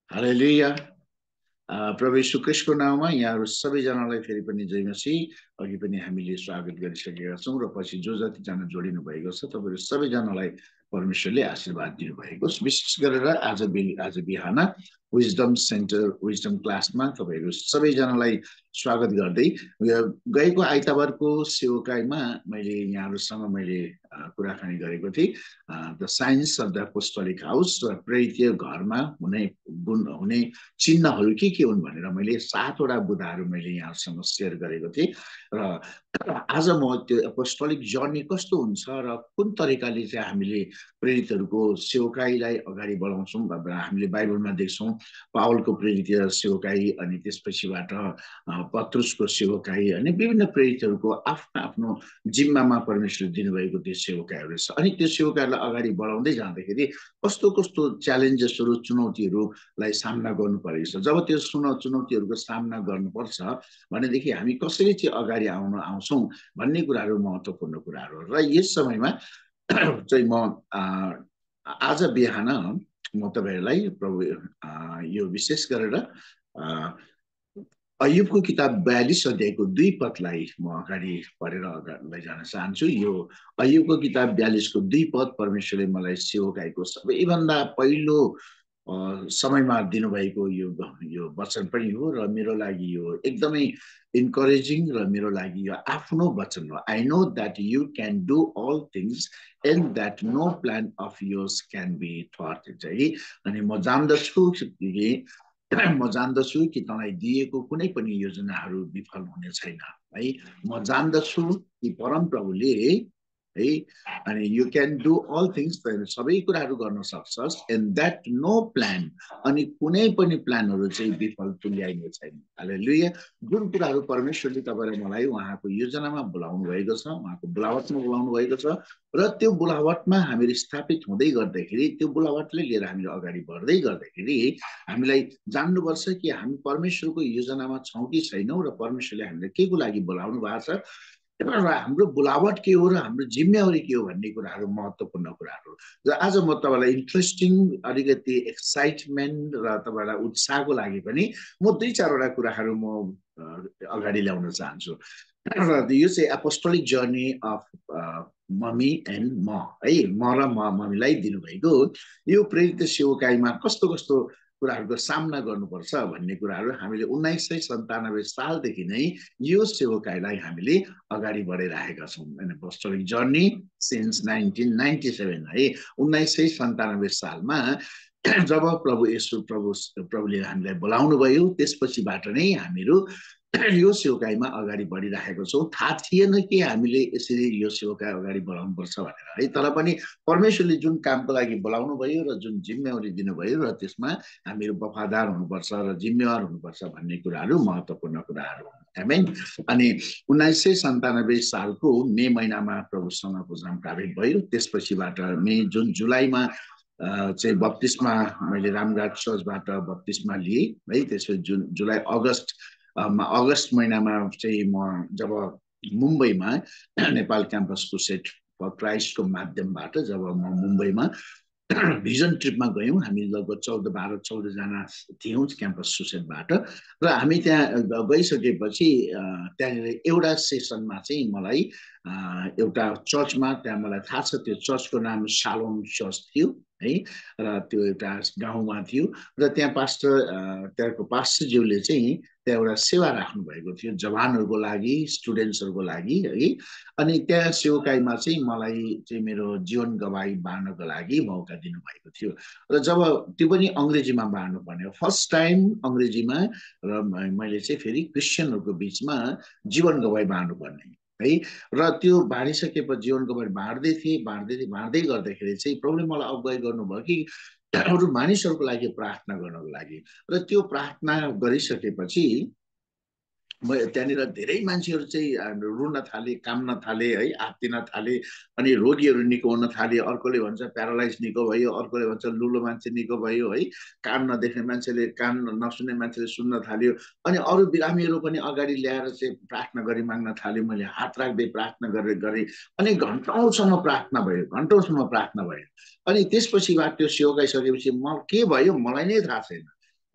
हालेलुया। प्रभु यीशु ख्रीष्टको नाममा यहाँहरू सबैजनालाई फेरि पनि जय मसीह। अघि पनि हामीले स्वागत गरिसकेका छौँ र पछि जो जतिजना जोडिनु भएको छ तपाईँहरू सबैजनालाई परमेश्वरले आशीर्वाद दिनुभएको छ। विशेष गरेर आज बिहान विजडम सेन्टर विजडम क्लासमा तपाईँहरू सबैजनालाई स्वागत गर्दै गएको आइतबारको सेवकाईमा मैले कुराकानी गरेको थिएँ। The science of the apostolic house र प्रेरितीय घरमा हुने चिन्हहरू के हुन् भनेर मैले 7वटा बुँदाहरू मैले यहाँसँग सेयर गरेको थिएँ र आज म त्यो अपोस्टोलिक जर्नी कस्तो हुन्छ र कुन तरिकाले चाहिँ हामीले प्रेरितहरूको सेवकाईलाई अगाडि बढाउँछौँ। हामीले बाइबलमा देख्छौँ पावलको प्रेरितीय सेवकाई, अनि त्यसपछिबाट पत्रुसको सेवकाई, अनि विभिन्न प्रेरितहरूको आफ्नो आफ्नो जिम्मामा परमेश्वरले दिनुभएको त्यो सेवकाईहरू छ। अनि त्यो सेवकाईलाई अगाडि बढाउँदै जाँदाखेरि कस्तो कस्तो च्यालेन्जेसहरू चुनौतीहरूलाई सामना गर्नु परेको छ। जब त्यो चुनौतीहरूको सामना गर्नुपर्छ भनेदेखि हामी कसरी चाहिँ अगाडि आउँछौँ भन्ने कुराहरू महत्त्वपूर्ण कुराहरू र यस समयमा चाहिँ म आज बिहान म तपाईँहरूलाई प्रभु यो विशेष गरेर अय्युबको किताब 42 अध्यायको 2 पदलाई म अगाडि पढेर लैजान चाहन्छु। यो अय्युबको किताब 42 को 2 पद परमेश्वरले मलाई सेवकाईको सबैभन्दा पहिलो समयमा दिनुभएको यो वचन पनि हो र मेरो लागि यो एकदमै इन्करेजिङ र मेरो लागि यो आफ्नो वचन हो। I know that you can do all things and that no plan of yours can be thwarted. अनि म जान्दछु कि तँलाई दिएको कुनै पनि योजनाहरू विफल हुने छैन है। म जान्दछु कि परम प्रभुले है अनि you can do all things, सबै कुराहरू गर्न सक्छस्, एन्ड द्याट नो प्लान, अनि कुनै पनि प्लानहरू चाहिँ विफल तुल्याइने छैन। हालेलुया। जुन कुराहरू परमेश्वरले तपाईँलाई मलाई उहाँको योजनामा बोलाउनु भएको छ, उहाँको बोलावटमा बोलाउनु भएको छ र त्यो बोलावटमा हामीहरू स्थापित हुँदै गर्दाखेरि, त्यो बोलावटले लिएर हामीले अगाडि बढ्दै गर्दाखेरि हामीलाई जान्नुपर्छ कि हामी परमेश्वरको योजनामा छौँ कि छैनौँ र परमेश्वरले हामीलाई के को लागि बोलाउनु भएको छ र हाम्रो बोलावट के हो र हाम्रो जिम्मेवारी के हो भन्ने कुराहरू महत्त्वपूर्ण कुराहरू। र आज म तपाईँलाई इन्ट्रेस्टिङ, अलिकति एक्साइटमेन्ट र तपाईँलाई उत्साहको लागि पनि म 2-4वटा कुराहरू म अगाडि ल्याउन चाहन्छु। र यो चाहिँ apostolic journey of mummy and म है, म र मम्मीलाई दिनुभएको यो प्रेरित सेवकाईमा कस्तो कस्तो कुराहरूको सामना गर्नुपर्छ भन्ने कुराहरू हामीले 1997 सालदेखि नै यो सेवकाईलाई हामीले अगाडि बढाइरहेका छौँ। एपोस्टोलिक जर्नी सिन्स 1997 है। 1997 सालमा जब प्रभुले हामीलाई बोलाउनु भयो, त्यसपछिबाट नै हामीहरू यो सेवकाईमा अगाडि बढिरहेको छौँ। थाहा थिएन कि हामीले यसरी यो सेवकाई अगाडि बढाउनुपर्छ भनेर है, तर पनि परमेश्वरले जुन कामको लागि बोलाउनु भयो र जुन जिम्मेवारी दिनुभयो र त्यसमा हामीहरू वफादार हुनुपर्छ र जिम्मेवार हुनुपर्छ भन्ने कुराहरू महत्त्वपूर्ण कुराहरू। आमेन। अनि 1997 सालको मे महिनामा प्रभुसँग पुजन प्रारम्भ भयो। त्यसपछिबाट जुन जुलाईमा चाहिँ बत्तिसमा मैले रामघाट चर्चबाट बत्तिसमा लिएँ है। त्यसपछि जुलाई अगस्त महिनामा चाहिँ म जब मुम्बईमा नेपाल क्याम्पस क्रुसेड फर क्राइस्टको माध्यमबाट जब म मुम्बईमा भिजन ट्रिपमा गयौँ, हामी लगभग 14 जना थियौँ क्याम्पस क्रुसेडबाट। र हामी त्यहाँ गइसकेपछि त्यहाँनिर एउटा सेसनमा चाहिँ मलाई एउटा चर्चमा, त्यहाँ मलाई थाहा छ त्यो चर्चको नाम शालोम चर्च थियो है, र त्यो एउटा गाउँमा थियो र त्यहाँ त्यहाँको पास्टरज्यूले चाहिँ त्यहाँ एउटा सेवा राख्नु भएको थियो जवानहरूको लागि, स्टुडेन्ट्सहरूको लागि है। अनि त्यहाँ सेवकाईमा चाहिँ मलाई चाहिँ मेरो जीवन गवाही बाँड्नको लागि मौका दिनुभएको थियो र जब त्यो पनि अङ्ग्रेजीमा बाँड्नु पर्ने, फर्स्ट टाइम अङ्ग्रेजीमा, र मैले चाहिँ फेरि क्रिस्चियनहरूको बिचमा जीवन गवाही बाँड्नु पर्ने है। र त्यो बाँडिसकेपछि जीवन गवाही बाँड्दै गर्दाखेरि चाहिँ प्रभुले मलाई अगुवाई गर्नुभयो कि अरू मानिसहरूको लागि प्रार्थना गर्नको लागि। र त्यो प्रार्थना गरिसकेपछि त्यहाँनिर धेरै मान्छेहरू चाहिँ रुन थाले, काम्न थाले है, आत्तिन थाले, अनि रोगीहरू निको हुन थाले। अर्कोले भन्छ प्यारालाइज निको भयो, अर्कोले भन्छ लुलो मान्छे निको भयो है, कान नदेख्ने मान्छेले, कान नसुन्ने मान्छेले सुन्न थाल्यो। अनि अरू बिरामीहरू पनि अगाडि ल्याएर चाहिँ प्रार्थना गरी माग्न थाल्यो। मैले हात राख्दै प्रार्थना गरेँ अनि घन्टौँसम्म प्रार्थना भयो। अनि त्यसपछिबाट त्यो सेवा गइसकेपछि के भयो मलाई नै थाहा छैन।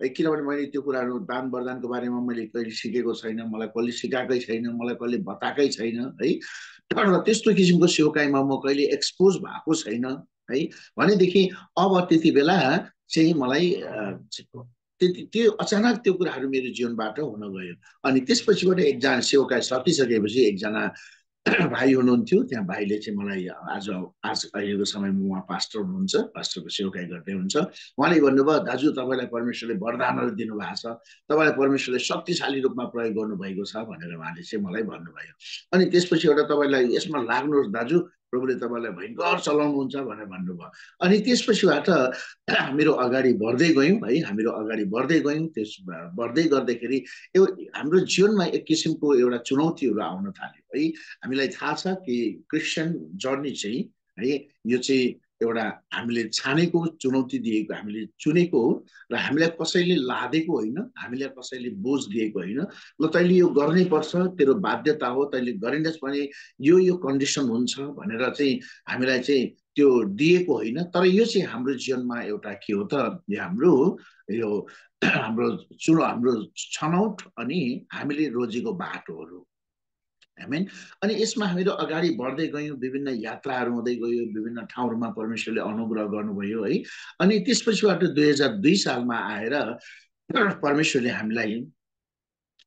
किनभने मैले त्यो कुराहरू दान वरदानको बारेमा मैले कहिले सिकेको छैन, मलाई कसले सिकाएकै छैन, मलाई कसले बताएकै छैन है। र त्यस्तो किसिमको सेवकाईमा म कहिले एक्सपोज भएको छैन है। भनेदेखि अब त्यति बेला चाहिँ मलाई त्यो अचानक त्यो कुराहरू मेरो जीवनबाट हुन गयो। अनि त्यसपछिबाट एकजना सेवकाई सकिसकेपछि एकजना भाइ हुनुहुन्थ्यो, त्यहाँ भाइले चाहिँ मलाई आज अहिलेको समयमा उहाँ पास्टर हुनुहुन्छ, पास्टरको सेवकाई गर्दै हुन्छ। उहाँले भन्नुभयो, दाजु तपाईँलाई परमेश्वरले वरदानहरू दिनुभएको छ, तपाईँलाई परमेश्वरले शक्तिशाली रूपमा प्रयोग गर्नुभएको छ भनेर उहाँले चाहिँ मलाई भन्नुभयो। अनि त्यसपछि एउटा तपाईँलाई यसमा लाग्नुहोस् दाजु, प्रभुले तपाईँलाई भयङ्कर चलाउनुहुन्छ भनेर भन्नुभयो। अनि त्यसपछिबाट हामीहरू अगाडि बढ्दै गयौँ है, हामीहरू अगाडि बढ्दै गयौँ। त्यस बढ्दै गर्दाखेरि हाम्रो जीवनमा एक किसिमको एउटा चुनौतीहरू आउन थाल्यो है। हामीलाई थाहा छ कि क्रिस्चियन जर्नी चाहिँ है, यो चाहिँ एउटा हामीले छानेको, चुनौती दिएको, हामीले चुनेको हो र हामीलाई कसैले लादेको होइन, हामीलाई कसैले बोझ दिएको होइन। ल तैँले यो गर्नै पर्छ, तेरो बाध्यता हो, तैँले गरिनस् भने यो कन्डिसन हुन्छ भनेर चाहिँ हामीलाई चाहिँ त्यो दिएको होइन। तर यो चाहिँ हाम्रो जीवनमा एउटा के हो त, हाम्रो छनौट अनि हामीले रोजेको बाटोहरू। आमेन। अनि यसमा हामीहरू अगाडि बढ्दै गयौँ, विभिन्न यात्राहरू हुँदै गयो, विभिन्न ठाउँहरूमा परमेश्वरले अनुग्रह गर्नुभयो है। अनि त्यसपछिबाट 2002 सालमा आएर परमेश्वरले हामीलाई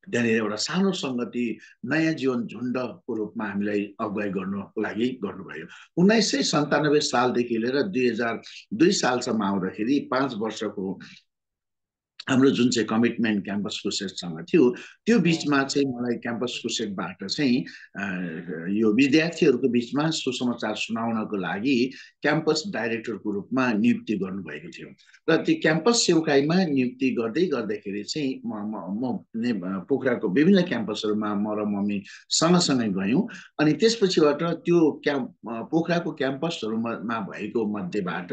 त्यहाँनिर एउटा सानो सङ्गति, नयाँ जीवन झुन्डको रूपमा हामीलाई अगुवाई गर्नको लागि गर्नुभयो। 1997 सालदेखि लिएर 2002 सालसम्म आउँदाखेरि 5 वर्षको हाम्रो जुन चाहिँ कमिटमेन्ट क्याम्पस क्रुसेडसँग थियो, त्यो बिचमा चाहिँ मलाई क्याम्पस क्रुसेडबाट चाहिँ यो विद्यार्थीहरूको बिचमा सुसमाचार सुनाउनको लागि क्याम्पस डाइरेक्टरको रूपमा नियुक्ति गर्नुभएको थियो। र त्यो क्याम्पस सेवकाईमा नियुक्ति गर्दाखेरि चाहिँ म पोखराको विभिन्न क्याम्पसहरूमा म र मम्मी सँगसँगै गयौँ। अनि त्यसपछिबाट त्यो पोखराको क्याम्पसहरूमा भएको मध्येबाट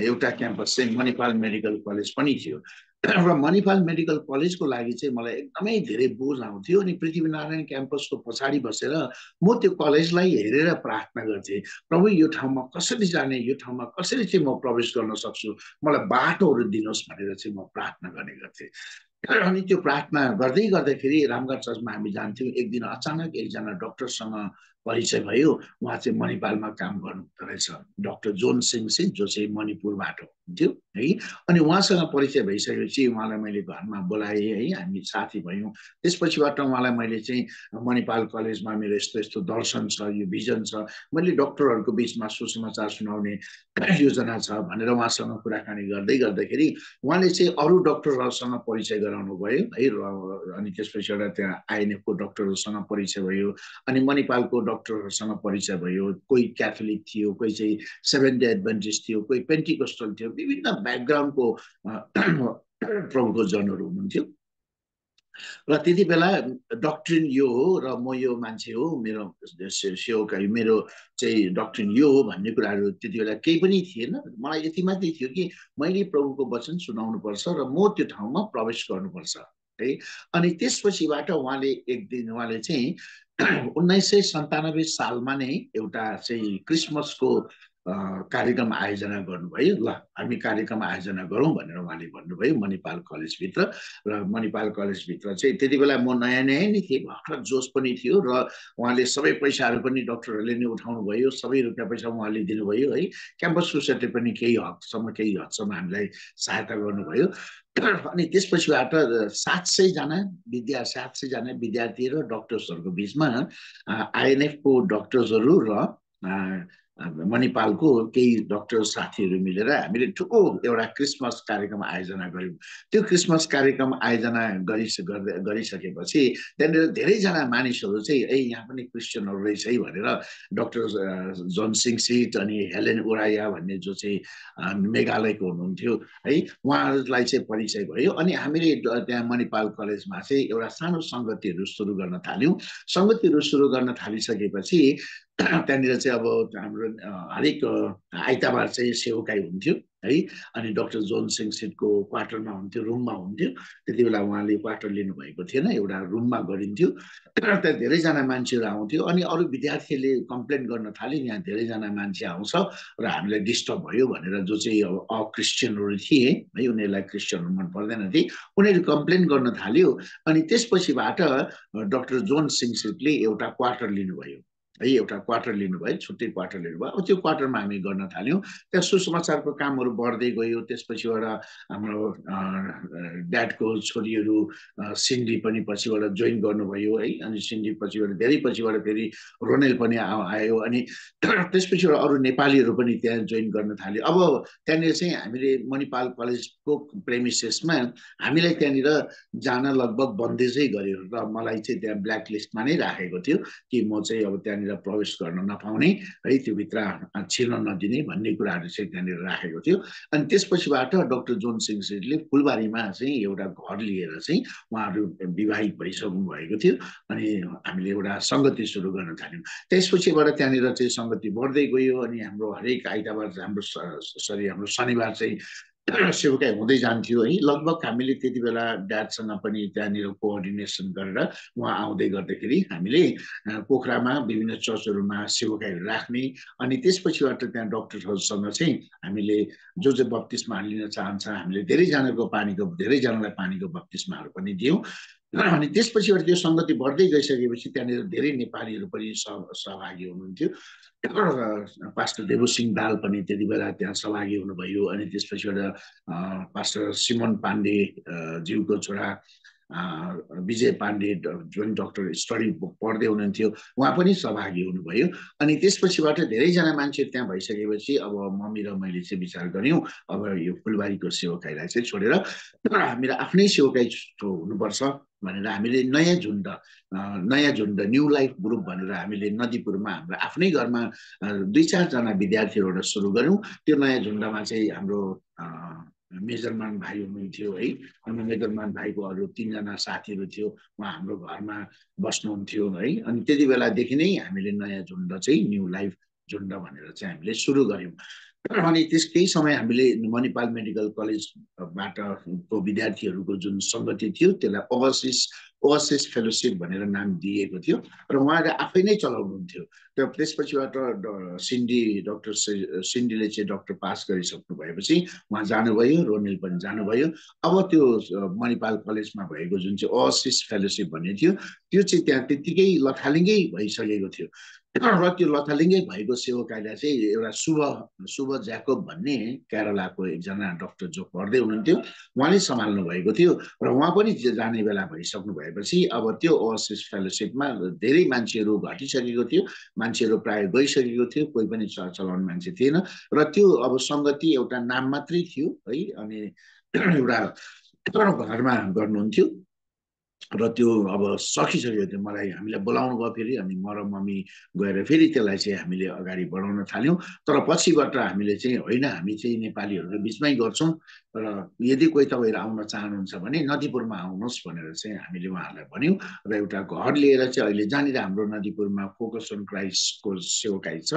एउटा क्याम्पस चाहिँ मणिपाल मेडिकल कलेज पनि थियो। र मणिपाल मेडिकल कलेजको लागि चाहिँ मलाई एकदमै धेरै बोझ आउँथ्यो। अनि पृथ्वीनारायण क्याम्पसको पछाडि बसेर म त्यो कलेजलाई हेरेर प्रार्थना गर्थेँ, प्रभु यो ठाउँमा कसरी जाने, यो ठाउँमा कसरी चाहिँ म प्रवेश गर्न सक्छु, मलाई बाटोहरू दिनुहोस् भनेर चाहिँ म प्रार्थना गर्ने गर्थेँ। अनि त्यो प्रार्थना गर्दै गर्दाखेरि रामगढ चर्चमा हामी जान्थ्यौँ। एक दिन अचानक एकजना डक्टरसँग परिचय भयो। उहाँ चाहिँ मणिपालमा काम गर्नुहुँदो रहेछ, डाक्टर जोन सिंह सिंह, जो चाहिँ मणिपुरबाट हुन्थ्यो है। अनि उहाँसँग परिचय भइसकेपछि उहाँलाई मैले घरमा बोलाएँ है, हामी साथी भयौँ। त्यसपछिबाट उहाँलाई मैले चाहिँ मणिपाल कलेजमा मेरो यस्तो यस्तो दर्शन छ, यो भिजन छ, मैले डक्टरहरूको बिचमा सुसमाचार सुनाउने योजना छ भनेर उहाँसँग कुराकानी गर्दाखेरि उहाँले चाहिँ अरू डक्टरहरूसँग परिचय गराउनु भयो है। अनि त्यसपछि एउटा त्यहाँ आइएनएफको डक्टरहरूसँग परिचय भयो, अनि मणिपालको डक्टरहरूसँग परिचय भयो। कोही क्याथोलिक थियो, कोही चाहिँ सेभेन्थ डे एडभेन्टिस्ट थियो, कोही पेन्टिकोस्टल थियो, विभिन्न ब्याकग्राउन्डको प्रभुको जनहरू हुनुहुन्थ्यो। र त्यति बेला डक्ट्रिन यो हो र म यो मान्छे हो, मेरो सेवकाई मेरो चाहिँ डक्ट्रिन यो हो भन्ने कुराहरू त्यति बेला केही पनि थिएन। मलाई यति मात्रै थियो कि मैले प्रभुको वचन सुनाउनुपर्छ र म त्यो ठाउँमा प्रवेश गर्नुपर्छ है। अनि त्यसपछिबाट उहाँले चाहिँ 1997 सालमा नै एउटा चाहिँ क्रिसमसको कार्यक्रम आयोजना गर्नुभयो। ल हामी कार्यक्रम आयोजना गरौँ भनेर उहाँले भन्नुभयो मणिपाल कलेजभित्र। र मणिपाल कलेजभित्र चाहिँ त्यति बेला म नयाँ नै थिएँ, भर्खर जोस पनि थियो। र उहाँले सबै पैसाहरू पनि डक्टरहरूले नै उठाउनु भयो, सबै रुपियाँ पैसा उहाँले दिनुभयो है। क्याम्पस सोसाइटी पनि केही हदसम्म हामीलाई सहायता गर्नुभयो। अनि त्यसपछिबाट 700 जना विद्यार्थी र डक्टर्सहरूको बिचमा आइएनएफको डक्टर्सहरू र मणिपालको केही डक्टर साथीहरू मिलेर हामीले ठुलो एउटा क्रिसमस कार्यक्रम आयोजना गऱ्यौँ। त्यो क्रिसमस कार्यक्रम आयोजना गरिसकेपछि त्यहाँनिर धेरैजना मानिसहरू चाहिँ यहाँ पनि क्रिस्चियनहरू रहेछ है भनेर डक्टर जोन सिंह सिट अनि हेलेन उराया भन्ने जो चाहिँ मेघालयको हुनुहुन्थ्यो है, उहाँहरूलाई चाहिँ परिचय भयो। अनि हामीले त्यहाँ मणिपाल कलेजमा चाहिँ एउटा सानो सङ्गतिहरू सुरु गर्न थाल्यौँ। सङ्गतिहरू सुरु गर्न थालिसकेपछि त्यहाँनिर चाहिँ अब हाम्रो हरेक आइतबार चाहिँ सेवकाई हुन्थ्यो है। अनि डाक्टर जोन सिङसिटको क्वार्टरमा हुन्थ्यो, रुममा हुन्थ्यो। त्यति बेला उहाँले क्वार्टर लिनुभएको थिएन, एउटा रुममा गरिन्थ्यो। त्यहाँ धेरैजना मान्छेहरू आउँथ्यो अनि अरू विद्यार्थीले कम्प्लेन गर्न थाले, यहाँ धेरैजना मान्छे आउँछ र हामीलाई डिस्टर्ब भयो भनेर, जो चाहिँ अब अक्रिस्चियनहरू थिए है, उनीहरूलाई क्रिस्चियनहरू मन पर्दैन थिए, उनीहरू कम्प्लेन गर्न थाल्यो। अनि त्यसपछिबाट डाक्टर जोन सिङसिटले एउटा क्वार्टर लिनुभयो है, एउटा क्वार्टर लिनुभयो, छुट्टै क्वार्टर लिनुभयो। अब त्यो क्वार्टरमा हामी गर्न थाल्यौँ। त्यहाँ सुसमाचारको कामहरू बढ्दै गयो। त्यसपछिबाट हाम्रो ड्याडको छोरीहरू सिन्डी पनि पछिबाट जोइन गर्नुभयो है। अनि सिन्डी पछिबाट धेरै पछिबाट फेरि रोनेल पनि आयो। अनि त्यसपछिबाट अरू नेपालीहरू पनि त्यहाँ जोइन गर्न थाल्यो। अब त्यहाँनिर चाहिँ हामीले मणिपाल कलेजको प्रेमिसेसमा हामीलाई त्यहाँनिर जान लगभग बन्देजै गर्यो र मलाई चाहिँ त्यहाँ ब्ल्याक लिस्टमा नै राखेको थियो कि म चाहिँ अब त्यहाँनिर प्रवेश गर्न नपाउने है, त्यो भित्र छिर्न नदिने भन्ने कुराहरू चाहिँ त्यहाँनिर राखेको थियो। अनि त्यसपछिबाट डाक्टर जोन सिङसिटले फुलबारीमा चाहिँ एउटा घर लिएर चाहिँ उहाँहरू विवाहित भइसक्नु भएको थियो। अनि हामीले एउटा सङ्गति सुरु गर्न थाल्यौँ। त्यसपछिबाट त्यहाँनिर चाहिँ सङ्गति बढ्दै गयो। अनि हाम्रो हरेक आइतबार हाम्रो शनिबार चाहिँ सेवकाई हुँदै जान्थ्यो है। लगभग हामीले त्यति बेला ड्याडसँग पनि त्यहाँनिर कोअर्डिनेसन गरेर उहाँ आउँदै गर्दाखेरि हामीले पोखरामा विभिन्न चर्चहरूमा सेवकाईहरू राख्ने। अनि त्यसपछिबाट त्यहाँ डाक्टरहरूसँग चाहिँ हामीले जो बप्तिस्मा लिन चाहन्छ, हामीले धेरैजनालाई पानीको बप्तिस्माहरू पनि दियौँ। अनि त्यसपछिबाट त्यो सङ्गति बढ्दै गइसकेपछि त्यहाँनिर धेरै नेपालीहरू पनि सहभागी हुनुहुन्थ्यो। पास्टर देवु सिंह दाल पनि त्यति बेला त्यहाँ सहभागी हुनुभयो। अनि त्यसपछिबाट पास्टर सिमन पाण्डे ज्यूको छोरा विजय पाण्डे जुन डक्टर स्टडी पढ्दै हुनुहुन्थ्यो, उहाँ पनि सहभागी हुनुभयो। अनि त्यसपछिबाट धेरैजना मान्छे त्यहाँ भइसकेपछि अब मम्मी र मैले चाहिँ विचार गऱ्यौँ, अब यो फुलबारीको सेवकाईलाई चाहिँ छोडेर मेरो आफ्नै सेवकाई हुनुपर्छ भनेर हामीले नयाँ झुण्ड न्यू लाइफ ग्रुप भनेर हामीले नदीपुरमा हाम्रो आफ्नै घरमा 2-4 जना विद्यार्थीहरू सुरु गऱ्यौँ। त्यो नयाँ झुण्डमा चाहिँ हाम्रो मेजरमान भाइ हुनुहुन्थ्यो है। अनि मेजरमान भाइको अरू 3 जना साथीहरू थियो, उहाँ हाम्रो घरमा बस्नुहुन्थ्यो है। अनि त्यति बेलादेखि नै हामीले नयाँ झुण्ड चाहिँ न्यू लाइफ झुण्ड भनेर चाहिँ हामीले सुरु गऱ्यौँ। अनि केही समय हामीले मणिपाल मेडिकल कलेजबाट को विद्यार्थीहरूको जुन सङ्गति थियो त्यसलाई ओएसिस फेलोसिप भनेर नाम दिएको थियो र उहाँले आफै नै चलाउनुहुन्थ्यो। त्यसपछिबाट डाक्टर सिन्डीले चाहिँ डक्टर पास गरिसक्नु भएपछि उहाँ जानुभयो, रोनेल पनि जानुभयो। अब त्यो मणिपाल कलेजमा भएको जुन चाहिँ ओएसिस फेलोसिप भन्ने थियो त्यो चाहिँ त्यहाँ त्यतिकै लथालिङ्गै भइसकेको थियो। र त्यो लथालिङ्गै भएको सेवकाईलाई चाहिँ एउटा शुभ ज्याकोब भन्ने केरलाको एकजना डाक्टर जो पढ्दै हुनुहुन्थ्यो, उहाँले सम्हाल्नु भएको थियो। र उहाँ पनि जाने बेला भइसक्नु भएपछि अब त्यो ओएसिस फेलोसिपमा धेरै मान्छेहरू घटिसकेको थियो, मान्छेहरू प्राय गइसकेको थियो, कोही पनि चलाउने मान्छे थिएन। र त्यो अब सङ्गति एउटा नाम मात्रै थियो है। अनि एउटा घरमा गर्नुहुन्थ्यो र त्यो अब सकिसकेको थियो। हामीलाई बोलाउनु भयो फेरि, अनि म र मम्मी गएर फेरि त्यसलाई चाहिँ हामीले अगाडि बढाउन थाल्यौँ। तर पछिबाट हामीले चाहिँ होइन, हामी चाहिँ नेपालीहरूको बिचमै गर्छौँ र यदि कोही तपाईँहरू आउन चाहनुहुन्छ भने नदीपुरमा आउनुहोस् भनेर चाहिँ हामीले उहाँहरूलाई भन्यौँ। र एउटा घर लिएर चाहिँ अहिले जहाँनिर हाम्रो नदीपुरमा फोकस अन क्राइस्टको सेवकाई छ,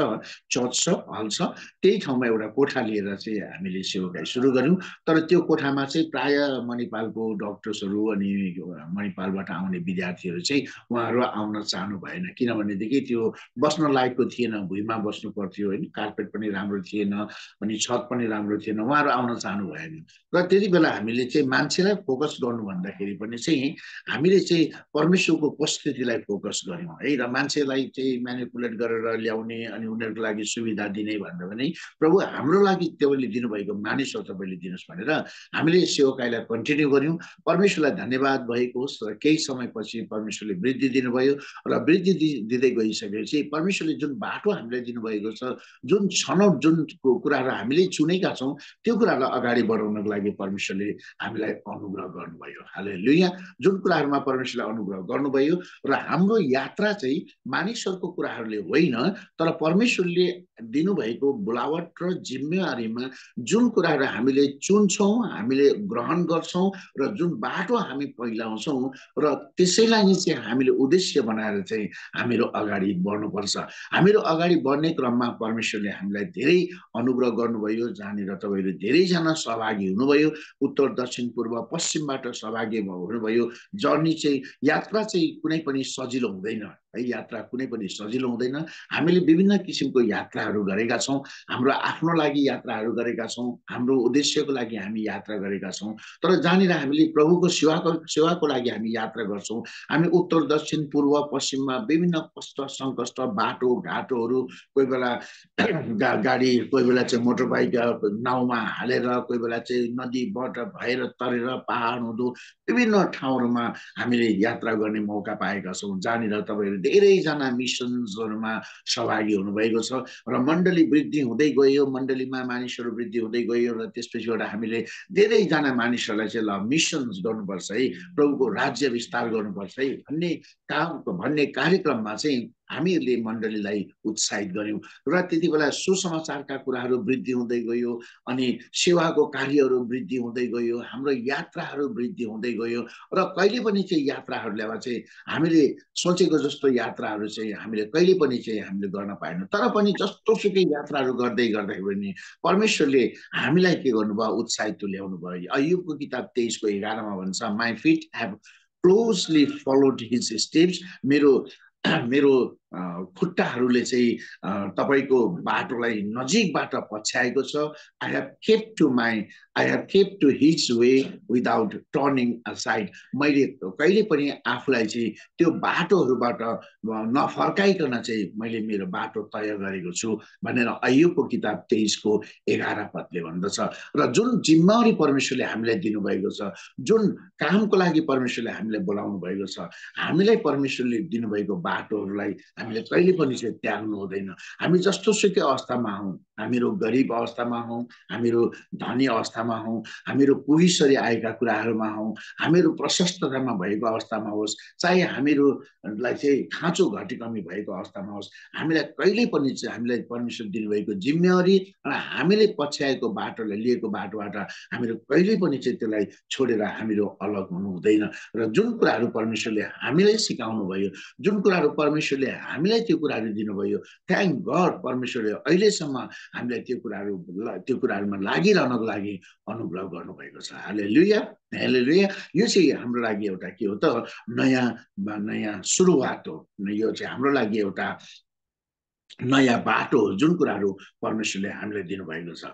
चर्च छ, हल छ, त्यही ठाउँमा एउटा कोठा लिएर चाहिँ हामीले सेवकाई सुरु गऱ्यौँ। तर त्यो कोठामा चाहिँ प्राय मणिपालको डक्टर्सहरू अनि मणिपालबाट आउने विद्यार्थीहरू चाहिँ उहाँहरू आउन चाहनु भएन, किनभनेदेखि त्यो बस्न लायकको थिएन, भुइँमा बस्नु पर्थ्यो होइन, कार्पेट पनि राम्रो थिएन, अनि छत पनि राम्रो थिएन, उहाँहरू आउन चाहनु भएन। र त्यति बेला हामीले चाहिँ मान्छेलाई फोकस गर्नु भन्दाखेरि पनि चाहिँ हामीले चाहिँ परमेश्वरको उपस्थितिलाई फोकस गऱ्यौँ है। र मान्छेलाई चाहिँ म्यानिपुलेट गरेर ल्याउने अनि उनीहरूको लागि सुविधा दिने भन्दा पनि प्रभु हाम्रो लागि तपाईँले दिनुभएको मानिसहरू तपाईँले दिनुहोस् भनेर हामीले सेवकाईलाई कन्टिन्यू गऱ्यौँ। परमेश्वरलाई धन्यवाद भएको होस्। र केही समयपछि परमेश्वरले वृद्धि दिनुभयो र वृद्धि दिँदै गइसकेपछि परमेश्वरले जुन बाटो हामीलाई दिनुभएको छ, जुन छनौट जुन कुराहरू हामीले चुनेका छौँ, त्यो कुरालाई अगाडि बढाउनको लागि परमेश्वरले हामीलाई अनुग्रह गर्नुभयो। हालेलुया। जुन कुराहरूमा परमेश्वरले अनुग्रह गर्नुभयो र हाम्रो यात्रा चाहिँ मानिसहरूको कुराहरूले होइन, तर परमेश्वरले दिनुभएको बोलावट र जिम्मेवारीमा जुन कुराहरू हामीले चुन्छौँ, हामीले ग्रहण गर्छौँ र जुन बाटो हामी पहिलाउँछौँ, र त्यसैलाई नै चाहिँ हामीले उद्देश्य बनाएर चाहिँ हामीहरू अगाडि बढ्नुपर्छ। हामीहरू अगाडि बढ्ने क्रममा परमेश्वरले हामीलाई धेरै अनुग्रह गर्नुभयो, जहाँनिर तपाईँहरू धेरैजना सहभागी हुनुभयो, उत्तर दक्षिण पूर्व पश्चिमबाट सहभागी हुनुभयो। जर्नी चाहिँ यात्रा चाहिँ कुनै पनि सजिलो हुँदैन है, यात्रा कुनै पनि सजिलो हुँदैन। हामीले विभिन्न किसिमको यात्राहरू गरेका छौँ, हाम्रो आफ्नो लागि यात्राहरू गरेका छौँ, हाम्रो उद्देश्यको लागि हामी यात्रा गरेका छौँ। तर जहाँनिर हामीले प्रभुको सेवाको लागि हामी यात्रा गर्छौँ, हामी उत्तर दक्षिण पूर्व पश्चिममा विभिन्न कष्ट सङ्कष्ट बाटो घाटोहरू, कोही बेला गाडी, कोही बेला चाहिँ मोटर बाइक नाउँमा हालेर, कोही बेला चाहिँ नदीबाट भएर तरेर पहाड हुँदो विभिन्न ठाउँहरूमा हामीले यात्रा गर्ने मौका पाएका छौँ, जहाँनिर तपाईँहरू धेरैजना मिसन्सहरूमा सहभागी हुनुभएको छ र मण्डली वृद्धि हुँदै गयो, मण्डलीमा मानिसहरू वृद्धि हुँदै गयो र त्यसपछिबाट हामीले धेरैजना मानिसहरूलाई चाहिँ ल मिसन्स गर्नुपर्छ है, प्रभुको राज्य विस्तार गर्नुपर्छ है भन्ने कार्यक्रममा चाहिँ हामीहरूले मण्डलीलाई उत्साहित गर्यौँ र त्यति बेला सुसमाचारका कुराहरू वृद्धि हुँदै गयो अनि सेवाको कार्यहरू वृद्धि हुँदै गयो, हाम्रो यात्राहरू वृद्धि हुँदै गयो र कहिले पनि चाहिँ यात्राहरूलाई चाहिँ हामीले सोचेको जस्तो यात्राहरू चाहिँ हामीले कहिले पनि चाहिँ हामीले गर्न पाएनौँ। तर पनि जस्तोसुकै यात्राहरू गर्दै पनि परमेश्वरले हामीलाई के गर्नुभयो, उत्साहित तुल्याउनु भयो। अय्युबको किताब 23:11 भन्छ, my feet have closely followed his steps, मेरो खुट्टाहरूले चाहिँ तपाईको बाटोलाई नजिकबाट पछ्याएको छ। I have kept to his way without turning aside, मैले कहिले पनि आफूलाई चाहिँ त्यो बाटोहरूबाट नफर्काइकन चाहिँ मैले मेरो बाटो तय गरेको छु भनेर अय्युबको किताब 23:11 भन्दछ। र जुन जिम्मेवारी परमेश्वरले हामीलाई दिनुभएको छ, जुन कामको लागि परमेश्वरले हामीलाई बोलाउनु भएको छ, हामीलाई परमेश्वरले दिनुभएको बाटोहरूलाई हामीले कहिले पनि चाहिँ त्याग्नु हुँदैन। हामी जस्तोसुकै अवस्थामा हौँ, हामीहरू गरिब अवस्थामा हौँ, हामीहरू धनी अवस्थामा हौँ, हामीहरू पुगिसरी आएका कुराहरूमा हौँ, हामीहरू प्रशस्ततामा भएको अवस्थामा होस्, चाहे हामीहरूलाई चाहिँ खाँचो घटी कमी भएको अवस्थामा होस्, हामीलाई कहिले पनि चाहिँ हामीलाई परमेश्वर दिनुभएको जिम्मेवारी र हामीले पछ्याएको बाटोलाई लिएको बाटोबाट हामीहरू कहिले पनि चाहिँ त्यसलाई छोडेर हामीहरू अलग हुनु हुँदैन। र जुन कुराहरू परमेश्वरले हामीलाई सिकाउनु भयो, जुन कुराहरू परमेश्वरले हामीलाई त्यो कुराहरू दिनुभयो, थ्याङ्क गड परमेश्वरले अहिलेसम्म हामीलाई त्यो कुराहरूमा लागिरहनको लागि अनुग्रह गर्नुभएको छ। हालेलुया, हालेलुया। यो चाहिँ हाम्रो लागि एउटा के हो त, नयाँ सुरुवात हो। यो चाहिँ हाम्रो लागि एउटा नयाँ बाटो हो, जुन कुराहरू परमेश्वरले हामीलाई दिनुभएको छ।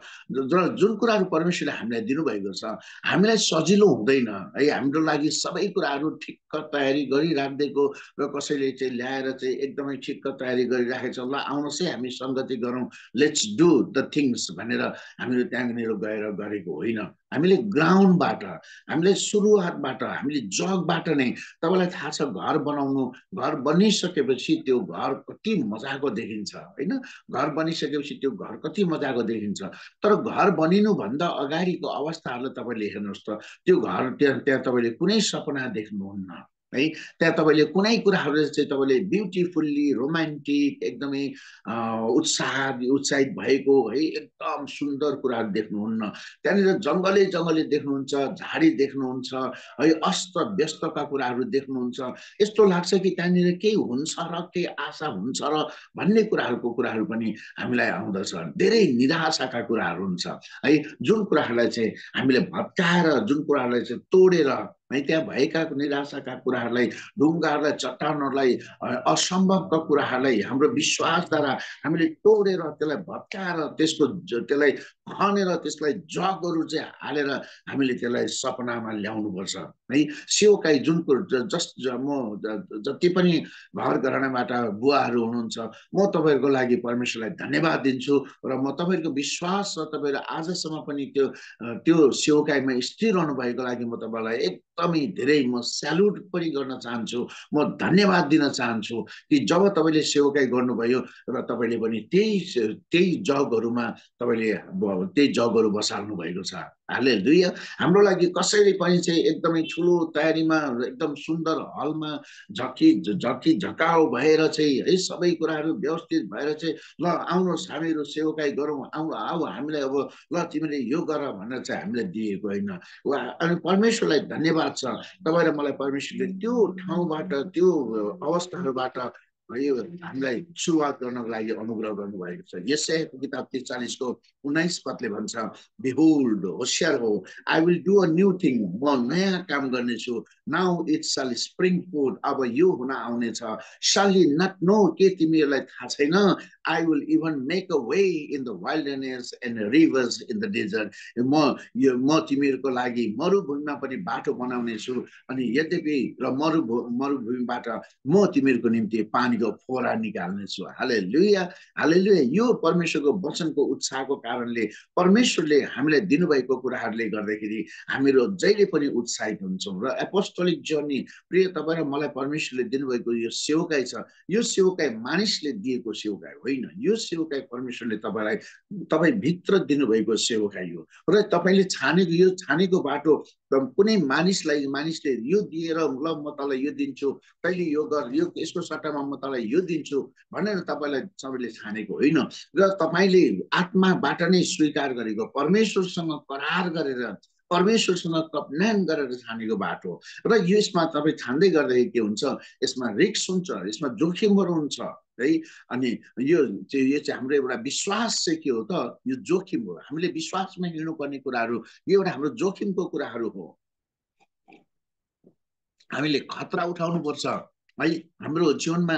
जुन कुराहरू परमेश्वरले हामीलाई दिनुभएको छ, हामीलाई सजिलो हुँदैन है, हाम्रो लागि सबै कुराहरू ठिक्क तयारी गरिराखिदिएको र कसैले चाहिँ ल्याएर चाहिँ एकदमै ठिक्क तयारी गरिराखेको छ, ल आउनुहोस् है हामी सङ्गति गरौँ, लेट्स डु द थिङ्स भनेर हामीले त्यहाँनिर गएर गरेको होइन। हामीले ग्राउन्डबाट, हामीले सुरुवातबाट, हामीले जगबाट नै, तपाईँलाई थाहा छ घर बनाउनु, घर बनिसकेपछि त्यो घर कति मजाको देखिन्छ होइन, घर बनिसकेपछि त्यो घर कति मजाको देखिन्छ। तर घर बनिनुभन्दा अगाडिको अवस्थाहरूलाई तपाईँले हेर्नुहोस् त, त्यो घर त्यहाँ तपाईँले कुनै सपना देख्नुहुन्न है, त्यहाँ तपाईँले कुनै कुराहरू चाहिँ तपाईँले ब्युटिफुल्ली रोमान्टिक एकदमै उत्साहित भएको है एकदम सुन्दर कुराहरू देख्नुहुन्न। त्यहाँनिर जङ्गलै देख्नुहुन्छ, झाडी देख्नुहुन्छ है, अस्त व्यस्तका कुराहरू देख्नुहुन्छ। यस्तो लाग्छ कि त्यहाँनिर केही हुन्छ र केही आशा हुन्छ र भन्ने कुराहरू पनि हामीलाई आउँदछ। धेरै निराशाका कुराहरू हुन्छ है, जुन कुराहरूलाई चाहिँ हामीले भत्काएर, जुन कुराहरूलाई चाहिँ तोडेर है, त्यहाँ भएका निराशाका कुराहरूलाई, ढुङ्गाहरूलाई, चट्टानहरूलाई, असम्भवका कुराहरूलाई हाम्रो विश्वासद्वारा हामीले तोडेर त्यसलाई भत्काएर त्यसलाई खनेर त्यसलाई जगहरू चाहिँ हालेर हामीले त्यसलाई सपनामा ल्याउनुपर्छ है। सेवकाई जुनको म जति पनि घर घरानाबाट बुवाहरू हुनुहुन्छ, म तपाईँहरूको लागि परमेश्वरलाई धन्यवाद दिन्छु र म तपाईँहरूको विश्वास र तपाईँहरू आजसम्म पनि त्यो सेवकाईमा स्थिर रहनु भएको लागि म तपाईँलाई एकदमै धेरै म स्याल्युट पनि गर्न चाहन्छु, म धन्यवाद दिन चाहन्छु कि जब तपाईँले सेवकाई गर्नुभयो र तपाईँले पनि त्यही जगहरूमा तपाईँले त्यही जगहरू बसाल्नु भएको छ। हालेलुया। हाम्रो लागि कसैले पनि चाहिँ एकदमै ठुलो तयारीमा एकदम सुन्दर हलमा झकी झकाउ भएर चाहिँ है सबै कुराहरू व्यवस्थित भएर चाहिँ ल आउनुहोस् हामीहरू सेवकाई गरौँ, आऊ हामीलाई अब ल तिमीले यो गर भनेर चाहिँ हामीलाई दिएको होइन। अनि परमेश्वरलाई धन्यवाद छ, तपाईँ र मलाई परमेश्वरले त्यो ठाउँबाट त्यो अवस्थाहरूबाट यो हामीलाई सुरुवात गर्नको लागि अनुग्रह गर्नुभएको छ। यशायाको किताब 43 को 19 पदले भन्छ, बिहोल्ड, होशियार हो, I will do a new thing, म नयाँ काम गर्नेछु, now it shall spring fourth, अब यो हुन आउनेछ, शल यु नट नो, के तिमीहरूलाई थाहा छैन, I will even make a way in the wilderness and rivers in the desert, म तिमीहरूको लागि मरुभूमिमा पनि बाटो बनाउने छु, अनि यद्यपि र मरुभूमिबाट म तिमीहरूको निम्ति पानीको फोहरा निकाल्ने छु। हालेलुया, हालेलुया। यो परमेश्वरको वचनको उत्साहको कारणले परमेश्वरले हामीलाई दिनुभएको कुराहरूले गर्दाखेरि हामीहरू जहिले पनि उत्साहित हुन्छौँ। र एपोस्टोलिक जर्नी, प्रिय तपाईँ र मलाई परमेश्वरले दिनुभएको यो सेवकाई छ, यो सेवकाई मानिसले दिएको सेवकाई होइन, यो सेवकाई परमेश्वरले तपाईँ भित्र दिनुभएको सेवकाई हो। र तपाईँले यो छानेको बाटो कुनै मानिसले यो दिएर ल म तँलाई यो दिन्छु, तैँले यो गर, यो यसको सट्टामा म तँलाई यो दिन्छु भनेर तपाईँलाई सबैले छानेको होइन। र तपाईँले आत्माबाट नै स्वीकार गरेको, परमेश्वरसँग करार गरेर, परमेश्वरसँग कपनान गरेर छानेको बाटो। र यसमा तपाईँ छान्दै गर्दाखेरि के हुन्छ, यसमा रिस्क हुन्छ, यसमा जोखिमहरू हुन्छ है। अनि यो चाहिँ हाम्रो एउटा विश्वास चाहिँ के हो त, यो जोखिम हो। हामीले विश्वासमा हिँड्नुपर्ने कुराहरू, यो एउटा हाम्रो जोखिमको कुराहरू हो। हामीले खतरा उठाउनुपर्छ है। हाम्रो जीवनमा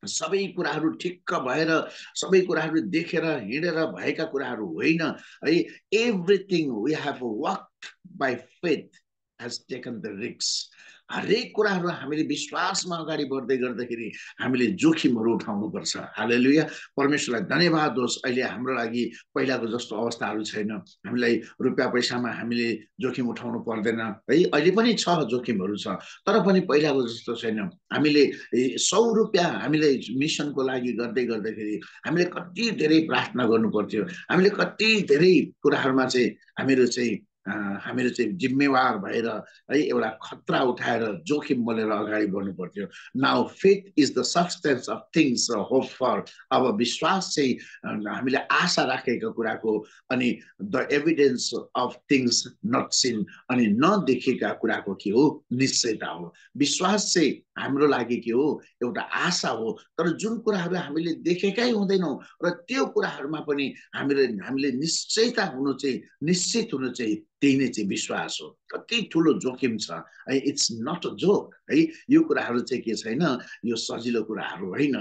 सबै कुराहरू ठिक्क भएर, सबै कुराहरू देखेर हिँडेर भएका कुराहरू होइन है। Everything we have walked by faith has taken the risk. हरेक कुराहरू हामीले विश्वासमा अगाडि बढ्दै गर्दाखेरि हामीले जोखिमहरू उठाउनुपर्छ। हालेलुया, परमेश्वरलाई धन्यवाद होस्। अहिले हाम्रो लागि पहिलाको जस्तो अवस्थाहरू छैन, हामीलाई रुपियाँ पैसामा हामीले जोखिम उठाउनु पर्दैन है। अहिले पनि छ जोखिमहरू छ, तर पनि पहिलाको जस्तो छैन। हामीले 100 रुपियाँ हामीले मिसनको लागि गर्दाखेरि हामीले कति धेरै प्रार्थना गर्नु पर्थ्यो, हामीले कति धेरै कुराहरूमा चाहिँ हामीहरू चाहिँ जिम्मेवार भएर है एउटा खतरा उठाएर जोखिम मोलेर अगाडि बढ्नु पर्थ्यो। Now faith is the substance of things र होप फर, अब विश्वास चाहिँ हामीले आशा राखेका कुराको, अनि the evidence of things not seen, अनि नदेखेका कुराको के हो, निश्चयता हो। विश्वास चाहिँ हाम्रो लागि के हो, एउटा आशा हो। तर जुन कुराहरू हामीले देखेकै हुँदैनौँ र त्यो कुराहरूमा पनि हामीले निश्चित हुनु चाहिँ त्यही नै चाहिँ विश्वास हो। कति ठुलो जोखिम छ है, इट्स नट अ जोक है। यो कुराहरू चाहिँ के छैन, यो सजिलो कुराहरू होइन।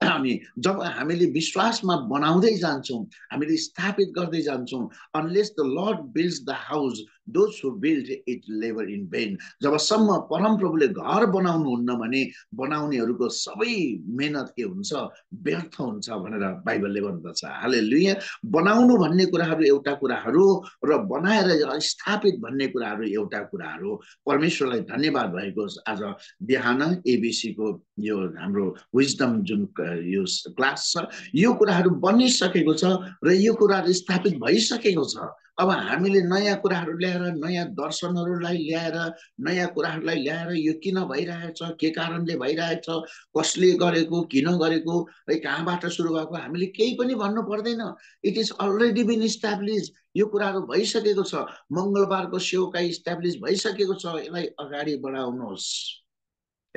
अनि जब हामीले विश्वासमा बनाउँदै जान्छौँ, हामीले स्थापित गर्दै जान्छौँ, unless the Lord builds the house those who build it labour in vain, जबसम्म परमप्रभुले घर बनाउनुहुन्न भने बनाउनेहरूको सबै मेहनत के हुन्छ, व्यर्थ हुन्छ भनेर बाइबलले भन्दछ। हालेलुया। बनाउनु भन्ने कुराहरू एउटा कुराहरू र बनाएर स्थापित भन्ने कुराहरू एउटा कुराहरू। परमेश्वरलाई धन्यवाद भएको आज बिहान एबिसी को यो हाम्रो विजडम जुन यो क्लास छ, यो कुराहरू बनिसकेको छ र यो कुराहरू स्थापित भइसकेको छ। अब हामीले नयाँ कुराहरू ल्याएर, नयाँ दर्शनहरूलाई ल्याएर, नयाँ कुराहरूलाई ल्याएर यो किन भइरहेछ, के कारणले भइरहेछ, कसले गरेको, किन गरेको है, कहाँबाट सुरु भएको, हामीले केही पनि भन्नु पर्दैन। It is already been established, यो कुराहरू भइसकेको छ। मङ्गलबारको सेवकाई इस्टाब्लिस भइसकेको छ, यसलाई अगाडि बढाउनुहोस्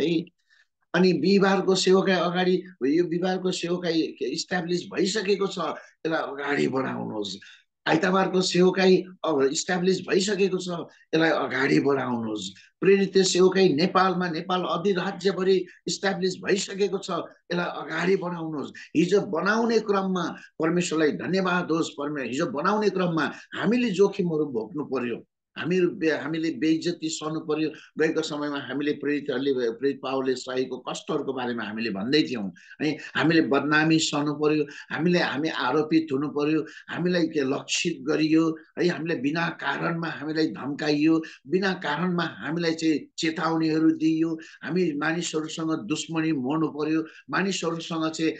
है। अनि बिहिबारको सेवकाई अगाडि, यो बिहिबारको सेवकाई इस्टाब्लिस भइसकेको छ, यसलाई अगाडि बढाउनुहोस्। आइतबारको सेवकाई इस्टाब्लिस भइसकेको छ, यसलाई अगाडि बढाउनुहोस्। प्रेरित सेवकाई नेपालमा, नेपाल अधिराज्यभरि इस्टाब्लिस भइसकेको छ, यसलाई अगाडि बढाउनुहोस्। हिजो बनाउने क्रममा परमेश्वरलाई धन्यवाद होस्, हिजो बनाउने क्रममा हामीले जोखिमहरू भोग्नु पर्यो, हामीले बेइज्जती सहनु पर्यो। गएको समयमा हामीले प्रेरित पावलले सहेको कष्टहरूको बारेमा हामीले भन्दै थियौँ है। हामीले बदनामी सहनु पर्यो, हामी आरोपित हुनु पर्यो, हामीलाई लक्षित गरियो है, हामीलाई बिना कारणमा हामीलाई धम्काइयो, बिना कारणमा हामीलाई चाहिँ चेतावनीहरू दिइयो, हामी मानिसहरूसँग दुश्मनी मोड्नु पर्यो, मानिसहरूसँग चाहिँ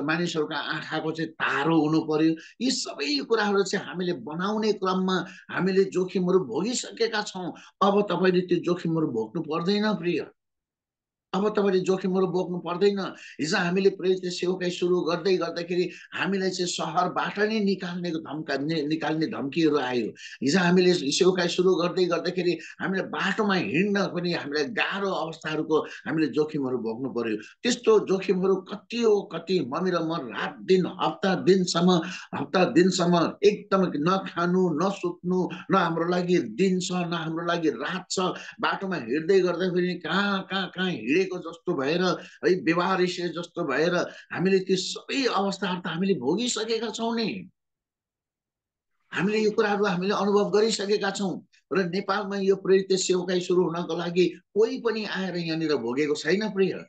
मानिसहरूका आँखाको चाहिँ तारो हुनु पर्यो। यी सबै कुराहरू चाहिँ हामीले बनाउने क्रममा हामीले जोखिमहरू भोगिसकेका छौँ। अब तपाईले त्यो जोखिमहरू भोग्नु पर्दैन प्रिय, अब तपाईले जोखिमहरू बोक्नु पर्दैन। हिजो हामीले प्रेरित सेवकाई सुरु गर्दै गर्दाखेरि हामीलाई चाहिँ सहरबाट नै निकाल्ने धम्कीहरू आयो। हिजो हामीले सेवकाई सुरु गर्दै गर्दाखेरि हामीलाई बाटोमा हिँड्न पनि हामीलाई गाह्रो अवस्थाहरूको हामीले जोखिमहरू भोग्नु पर्यो। त्यस्तो जोखिमहरू कति हो, कति मम्मी र म रात दिन हप्ता दिनसम्म एकदम नखानु नसुत्नु, न हाम्रो लागि दिन छ न हाम्रो लागि रात छ, बाटोमा हिँड्दै गर्दाखेरि कहाँ हिँडेको जस्तो भएर है, बेवारिसे जस्तो भएर हामीले त्यो सबै अवस्थाहरू त हामीले भोगिसकेका छौँ नि। हामीले यो कुराहरू हामीले अनुभव गरिसकेका छौँ। र नेपालमा यो प्रेरित सेवकाई सुरु हुनको लागि कोही पनि आएर यहाँनिर भोगेको छैन प्रिय है।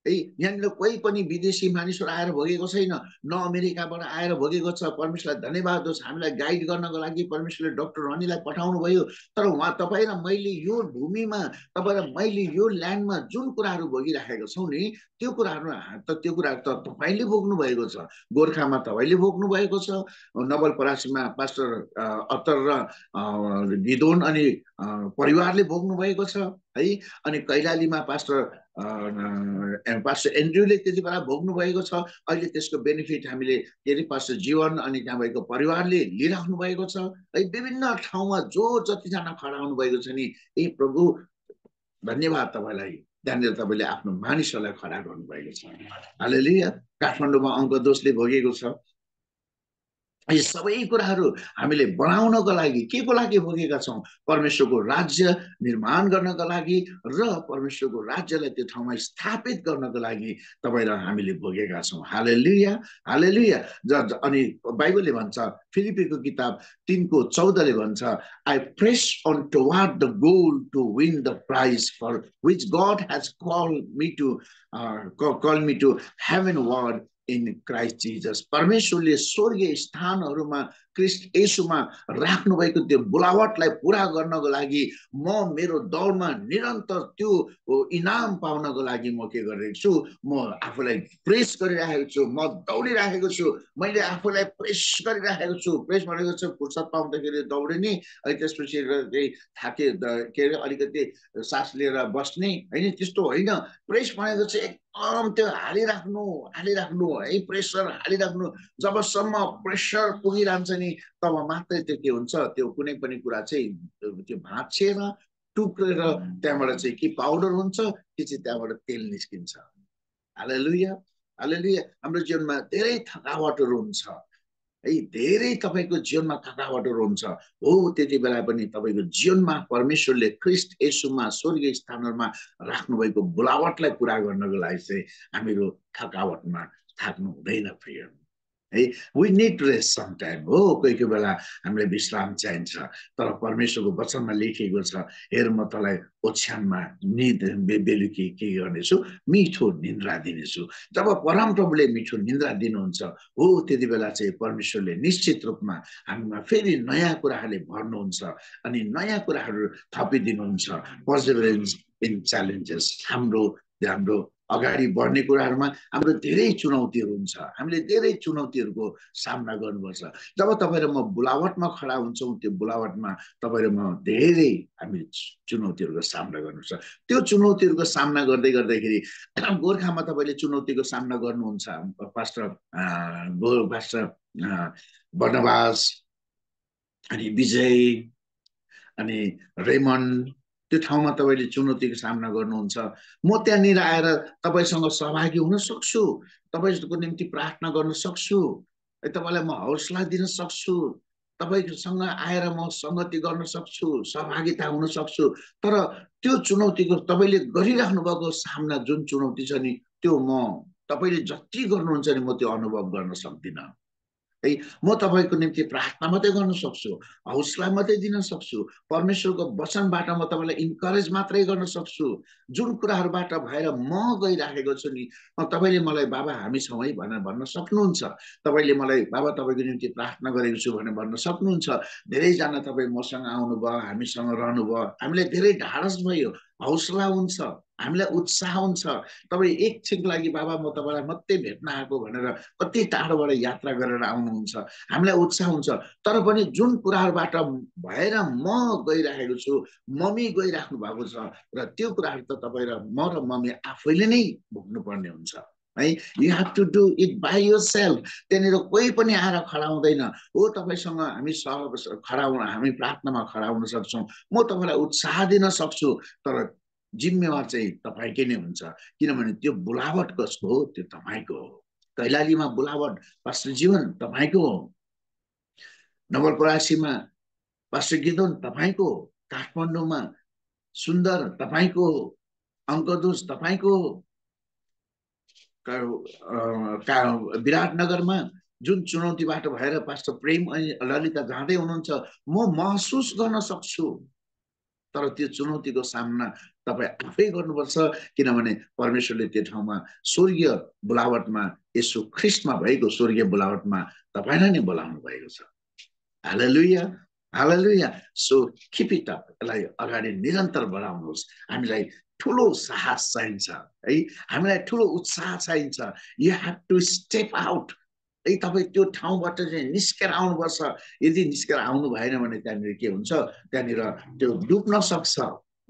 यहाँनिर कोही पनि विदेशी मानिसहरू आएर भोगेको छैन, न अमेरिकाबाट आएर भोगेको छ। परमेश्वरलाई धन्यवाद होस्, हामीलाई गाइड गर्नको लागि परमेश्वरले डाक्टर रनीलाई पठाउनु भयो। तर उहाँ तपाईँ र मैले यो भूमिमा, तपाईँ र मैले यो ल्यान्डमा जुन कुराहरू भोगिराखेको छौँ नि, त्यो कुराहरू त तपाईँले भोग्नु भएको छ। गोर्खामा तपाईँले भोग्नु भएको छ, नवलपरासीमा पास्टर अत्तर र गिदोन अनि परिवारले भोग्नु भएको छ है। अनि कैलालीमा पास्टर एन्ड्रुले त्यति बेला भोग्नु भएको छ। अहिले त्यसको बेनिफिट हामीले के अरे पास्टर जीवन अनि त्यहाँ भएको परिवारले लिइराख्नु भएको छ है। विभिन्न ठाउँमा जो जतिजना खडा हुनु भएको छ नि, ए प्रभु धन्यवाद तपाईँलाई, त्यहाँनिर तपाईँले आफ्नो मानिसहरूलाई खडा गर्नुभएको छ। हालेलुया। काठमाडौँमा अङ्कदोषले भोगेको छ। यी सबै कुराहरू हामीले बनाउनको लागि के को लागि भोगेका छौँ? परमेश्वरको राज्य निर्माण गर्नको लागि र परमेश्वरको राज्यलाई त्यो ठाउँमा स्थापित गर्नको लागि तपाईँ र हामीले भोगेका छौँ। हालेलुया, हालेलुया। अनि बाइबलले भन्छ, फिलिपीको किताब 3:14 भन्छ, I press on toward the goal to win the prize for which God has called me to heavenward in Christ Jesus. परमेश्वरले स्वर्गीय स्थानहरूमा क्रिस्ट येशूमा राख्नु भएको त्यो बोलावटलाई पूरा गर्नको लागि म मेरो दौडमा निरन्तर त्यो इनाम पाउनको लागि म के गरिरहेको छु? म आफूलाई प्रेस गरिरहेको छु, म दौडिरहेको छु, मैले आफूलाई प्रेस गरिरहेको छु। प्रेस भनेको चाहिँ फुर्सद पाउँदाखेरि दौडिने, अनि त्यसपछि थाके के अरे अलिकति सास लिएर बस्ने होइन, त्यस्तो होइन। प्रेस भनेको चाहिँ एकदम त्यो हालिराख्नु है, प्रेसर हालिराख्नु। जबसम्म प्रेसर पुगिरहन्छ नि, तब मात्रै त्यो के हुन्छ, त्यो कुनै पनि कुरा चाहिँ त्यो भाँचिएर टुक्रेर त्यहाँबाट चाहिँ कि पाउडर हुन्छ कि चाहिँ त्यहाँबाट तेल निस्किन्छ। हालेलुया, हालेलुया। हाम्रो जीवनमा धेरै थकावटहरू हुन्छ है, धेरै तपाईँको जीवनमा थकावटहरू हुन्छ हो। त्यति बेला पनि तपाईँको जीवनमा परमेश्वरले ख्रिस्ट येशूमा स्वर्गीय स्थानहरूमा राख्नुभएको बोलावटलाई पुरा गर्नको लागि चाहिँ हामीहरू थकावटमा थाक्नु हुँदैन प्रिय है। We need to rest some time हो। कोही कोही बेला हामीलाई विश्राम चाहिन्छ। तर परमेश्वरको वचनमा लेखिएको छ, हेर म तँलाई ओछ्यानमा बेलुकी के गर्नेछु? मिठो निन्द्रा दिनेछु। जब परमप्रभुले मिठो निन्द्रा दिनुहुन्छ हो, त्यति बेला चाहिँ परमेश्वरले निश्चित रूपमा हामीमा फेरि नयाँ कुराहरूले भर्नुहुन्छ अनि नयाँ कुराहरू थपिदिनुहुन्छ। Perseverance in challenges. हाम्रो अगाडि बढ्ने कुराहरूमा हाम्रो धेरै चुनौतीहरू हुन्छ। हामीले धेरै चुनौतीहरूको सामना गर्नुपर्छ। जब तपाईँ र म बोलावटमा खडा हुन्छौँ, त्यो बोलावटमा तपाईँ र म धेरै हामी चुनौतीहरूको सामना गर्नुपर्छ। त्यो चुनौतीहरूको सामना गर्दाखेरि गोर्खामा तपाईँले चुनौतीको सामना गर्नुहुन्छ। पास्टर बर्नबास अनि विजय अनि रेमन्ड, त्यो ठाउँमा तपाईँले चुनौतीको सामना गर्नुहुन्छ। म त्यहाँनिर आएर तपाईँसँग सहभागी हुन सक्छु, तपाईँको निम्ति प्रार्थना गर्न सक्छु, तपाईँलाई म हौसला दिन सक्छु, तपाईँसँग आएर म संगति गर्न सक्छु, सहभागिता हुन सक्छु। तर त्यो चुनौतीको तपाईँले गरिराख्नु भएको सामना जुन चुनौती छ नि, त्यो म तपाईँले जति गर्नुहुन्छ नि म त्यो अनुभव गर्न सक्दिनँ। है। म तपाईँको निम्ति प्रार्थना मात्रै गर्न सक्छु, हौसला मात्रै दिन सक्छु, परमेश्वरको वचनबाट म तपाईँलाई इन्करेज मात्रै गर्न सक्छु। जुन कुराहरूबाट भएर म गइराखेको छु नि, तपाईँले मलाई बाबा हामी छौँ है भनेर भन्न सक्नुहुन्छ। तपाईँले मलाई बाबा तपाईँको निम्ति प्रार्थना गरेको छु भनेर भन्न सक्नुहुन्छ। धेरैजना तपाईँ मसँग आउनुभयो, हामीसँग रहनुभयो, हामीलाई धेरै ढाडस भयो, हौसला हुन्छ, हामीलाई उत्साह हुन्छ। तपाईँ एकछिनको लागि बाबा म तपाईँलाई मात्रै भेट्न आएको भनेर कति टाढोबाट यात्रा गरेर आउनुहुन्छ, हामीलाई उत्साह हुन्छ। तर पनि जुन कुराहरूबाट भएर म गइरहेको छु, मम्मी गइराख्नु भएको छ, र त्यो कुराहरू त तपाईँ र मम्मी आफैले नै भोग्नुपर्ने हुन्छ है। You have to do it by your self. त्यहाँनिर कोही पनि आएर खडा हुँदैन। हो तपाईँसँग हामी खडा हुन, हामी प्रार्थनामा खडा हुन सक्छौँ, म तपाईँलाई उत्साह दिन सक्छु, तर जिम्मेवार चाहिँ तपाईँकै नै हुन्छ। किनभने त्यो बोलावट कसको हो? त्यो तपाईँको हो। कैलालीमा बोलावट पास्टर जीवन तपाईँको हो, नवलपरासीमा पास्टर गिदोन तपाईँको हो, काठमाडौँमा सुन्दर तपाईँको हो, अङ्कदोष तपाईँको हो, विराटनगरमा जुन चुनौतीबाट भएर पास्टर प्रेम अनि ललिता जाँदै हुनुहुन्छ, म महसुस गर्न सक्छु। तर त्यो चुनौतीको सामना तपाईँ आफै गर्नुपर्छ, किनभने परमेश्वरले त्यो ठाउँमा स्वर्गीय बोलावटमा, यसो ख्रिस्टमा भएको स्वर्गीय बोलावटमा तपाईँलाई नै बोलाउनु भएको छ। Hallelujah, hallelujah. So keep it up. यसलाई अगाडि निरन्तर बढाउनुहोस्। हामीलाई ठुलो साहस चाहिन्छ है, हामीलाई ठुलो उत्साह चाहिन्छ। You have to step out है। तपाईँ त्यो ठाउँबाट चाहिँ निस्केर आउनुपर्छ। यदि निस्केर आउनु भएन भने त्यहाँनिर के हुन्छ? त्यहाँनिर त्यो डुब्न सक्छ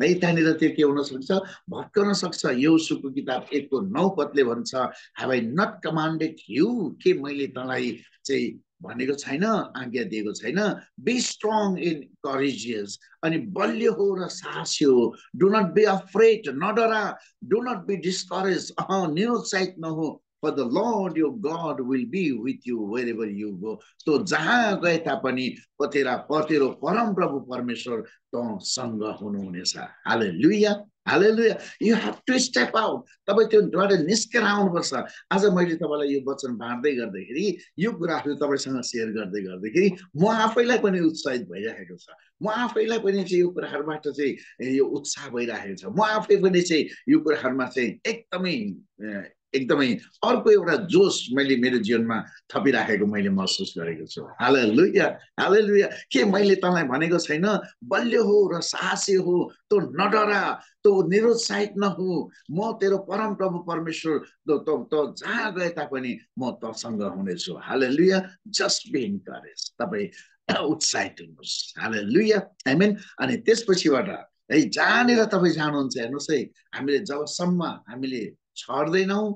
है। त्यहाँनिर त्यो के हुन सक्छ? भत्कन सक्छ। यहोशूको किताब 1:9 भन्छ, have I not commanded you, के मैले तँलाई चाहिँ भनेको छैन, आज्ञा दिएको छैन? बी स्ट्रङ इन करेजियस, अनि बलियो हो र साहसी हो। डु नट बी अफ्रेड, नडरा। डु नट बी डिस्करेज, निरुत्साहित नहो। For the Lord your God will be with you wherever you go. तो जहाँ गए तापनि तेरो परम प्रभु परमेश्वर तँसँग हुनुहुनेछ। हालेलुया, हालेलुया। You have to step out. तपाईँ त्योबाट निस्केर आउनुपर्छ। आज मैले तपाईँलाई यो वचन बाँड्दै गर्दाखेरि, यो कुराहरू तपाईँसँग सेयर गर्दै गर्दाखेरि म आफैलाई पनि उत्साहित भइरहेको छ। म आफैलाई पनि चाहिँ यो कुराहरूबाट चाहिँ यो उत्साह भइरहेको छ। म आफै पनि चाहिँ यो कुराहरूमा चाहिँ एकदमै अर्को एउटा जोस मैले मेरो जीवनमा थपिराखेको मैले महसुस गरेको छु। हालेलुया, हालेलुया। के मैले तँलाई भनेको छैन? बलियो हो र साहसी हो, तो नडरा, तो निरुत्साहित नहो। म तेरो परम प्रभु परमेश्वर, त जहाँ गए तापनि म तँसँग हुनेछु। हालेलुया। Just be encourage. तपाईँ उत्साहित हुनुहोस्। हालेलुया, आमेन। अनि त्यसपछिबाट है, जहाँनिर तपाईँ जानुहुन्छ, हेर्नुहोस् है, हामीले जबसम्म हामीले छर्दैनौँ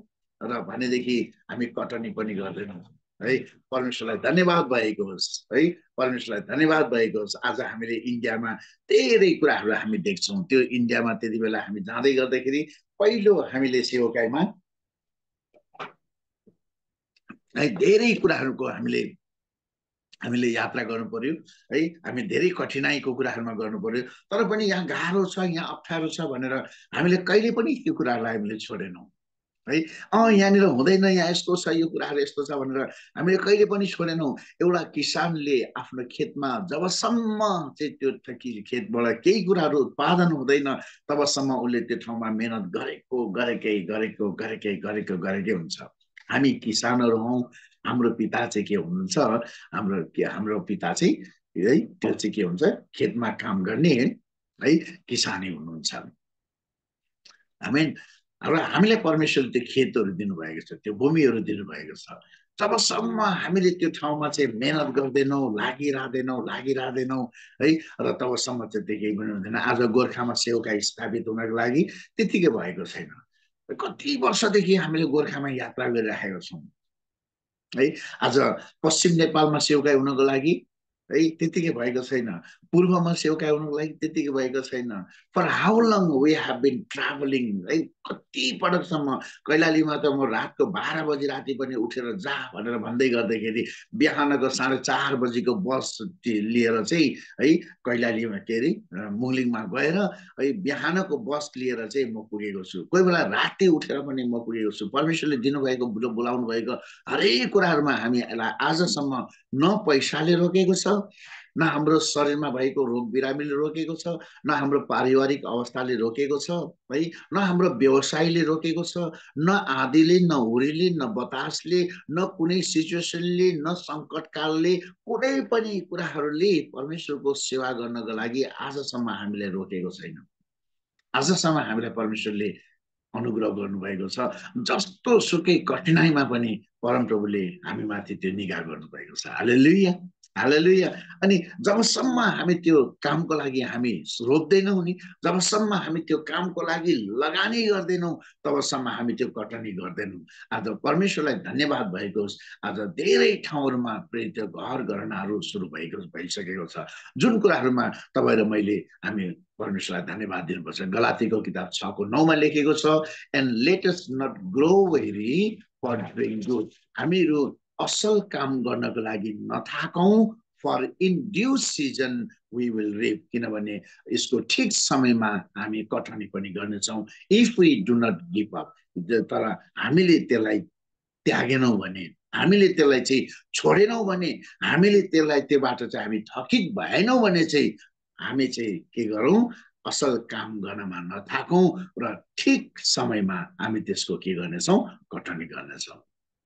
र भनेदेखि हामी कटनी पनि गर्दैनौँ है। परमेश्वरलाई धन्यवाद भएको होस् है, परमेश्वरलाई धन्यवाद भएको होस्। आज हामीले इन्डियामा धेरै कुराहरू हामी देख्छौँ। त्यो इन्डियामा त्यति बेला हामी जाँदै गर्दाखेरि पहिलो हामीले सेवकाईमा है धेरै कुराहरूको हामीले यात्रा गर्नु पर्यो है। हामी धेरै कठिनाइको कुराहरूमा गर्नु पर्यो। तर पनि यहाँ गाह्रो छ, यहाँ अप्ठ्यारो छ भनेर हामीले कहिले पनि त्यो कुराहरूलाई हामीले छोडेनौँ है। यहाँनिर हुँदैन, यहाँ यस्तो छ, यो कुराहरू यस्तो छ भनेर हामीले कहिले पनि छोडेनौँ। एउटा किसानले आफ्नो खेतमा जबसम्म चाहिँ त्यो खेतबाट केही कुराहरू उत्पादन हुँदैन तबसम्म उसले त्यो ठाउँमा मेहनत गरेकै हुन्छ। हामी किसानहरू हौँ। हाम्रो पिता चाहिँ के हुनुहुन्छ? हाम्रो पिता चाहिँ है, त्यो चाहिँ के हुन्छ? खेतमा काम गर्ने है किसानै हुनुहुन्छ। आमेन। र हामीलाई परमेश्वरले त्यो खेतहरू दिनुभएको छ, त्यो भूमिहरू दिनुभएको छ। जबसम्म हामीले त्यो ठाउँमा चाहिँ मेहनत गर्दैनौँ, लागिरहँदैनौँ है, र तबसम्म चाहिँ त्यो केही पनि हुँदैन। आज गोर्खामा सेवकाई स्थापित हुनको लागि त्यतिकै भएको छैन। कति वर्षदेखि हामीले गोर्खामा यात्रा गरिराखेका छौँ है। आज पश्चिम नेपालमा सेवकाई हुनको लागि है, त्यतिकै भएको छैन। पूर्वमा सेवकाउनको लागि त्यतिकै भएको छैन। For how long we have been travelling, है, कति पटकसम्म। कैलालीमा त म रातको 12 बजी राति पनि उठेर जा भनेर भन्दै गर्दाखेरि बिहानको 4:30 बजीको बस लिएर चाहिँ है कैलालीमा के अरे मुङलिङमा गएर है बिहानको बस लिएर चाहिँ म पुगेको छु। कोही बेला राति उठेर पनि म पुगेको छु। परमेश्वरले दिनुभएको बोलाउनु भएको हरेक कुराहरूमा हामीलाई आजसम्म न पैसाले रोकेको छ, न हाम्रो शरीरमा भएको रोग बिरामीले रोकेको छ, न हाम्रो पारिवारिक अवस्थाले रोकेको छ, है, न हाम्रो व्यवसायले रोकेको छ, न आँधीले, न हुरीले, न बतासले, न कुनै सिचुएसनले, न सङ्कटकालले, कुनै पनि कुराहरूले परमेश्वरको सेवा गर्नको लागि आजसम्म हामीलाई रोकेको छैन। आजसम्म हामीलाई परमेश्वरले अनुग्रह गर्नुभएको छ। जस्तो सुकै कठिनाइमा पनि परमप्रभुले हामीमाथि त्यो निगाह गर्नुभएको छ। हालेलुया, हालेलुया। अनि जबसम्म हामी त्यो कामको लागि हामी रोक्दैनौँ नि, जबसम्म हामी त्यो कामको लागि लगानी गर्दैनौँ, तबसम्म हामी त्यो कटनी गर्दैनौँ। आज परमेश्वरलाई धन्यवाद भएको होस्। आज धेरै ठाउँहरूमा त्यो घर गहनाहरू सुरु भइसकेको छ। जुन कुराहरूमा तपाईँ र मैले हामी परमेश्वरलाई धन्यवाद दिनुपर्छ। गलातीको किताब 6:9 लेखेको छ, and let us not grow weary for doing good. हामीहरू असल काम गर्नको लागि नथाकौँ, for in due season we will reap. किनभने यसको ठिक समयमा हामी कटनी पनि गर्नेछौँ। If we do not give up, तर हामीले त्यसलाई त्यागेनौँ भने, हामीले त्यसलाई चाहिँ छोडेनौँ भने, हामीले त्यसलाई त्योबाट चाहिँ हामी थकित भएनौँ भने चाहिँ हामी चाहिँ के गरौँ, असल काम गर्नमा नथाकौँ र ठिक समयमा हामी त्यसको के गर्नेछौँ, कटनी गर्नेछौँ।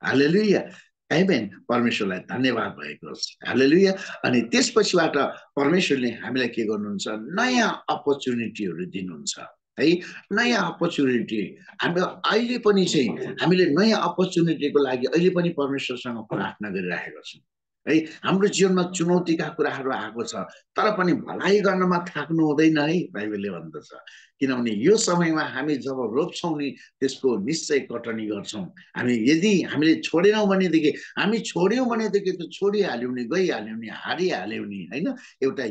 हालेलुया, आमेन। परमेश्वरलाई धन्यवाद भएको होस्। हालेलुया। अनि त्यसपछिबाट परमेश्वरले हामीलाई के गर्नुहुन्छ, नयाँ अपर्च्युनिटीहरू दिनुहुन्छ, है, नयाँ अपर्च्युनिटी। हामी अहिले पनि चाहिँ हामीले नयाँ अपर्च्युनिटीको लागि अहिले पनि परमेश्वरसँग प्रार्थना गरिरहेका छौँ, है। हाम्रो जीवनमा चुनौतीका कुराहरू आएको छ, तर पनि भलाइ गर्नमा थाक्नु हुँदैन, है, बाइबलले भन्दछ। किनभने यो समयमा हामी जब रोप्छौँ नि, त्यसको निश्चय कटनी गर्छौँ। हामी यदि हामीले छोडेनौँ भनेदेखि, हामी छोड्यौँ भनेदेखि त छोडिहाल्यौँ नि, गइहाल्यौँ नि, हारिहाल्यौँ नि, होइन। एउटा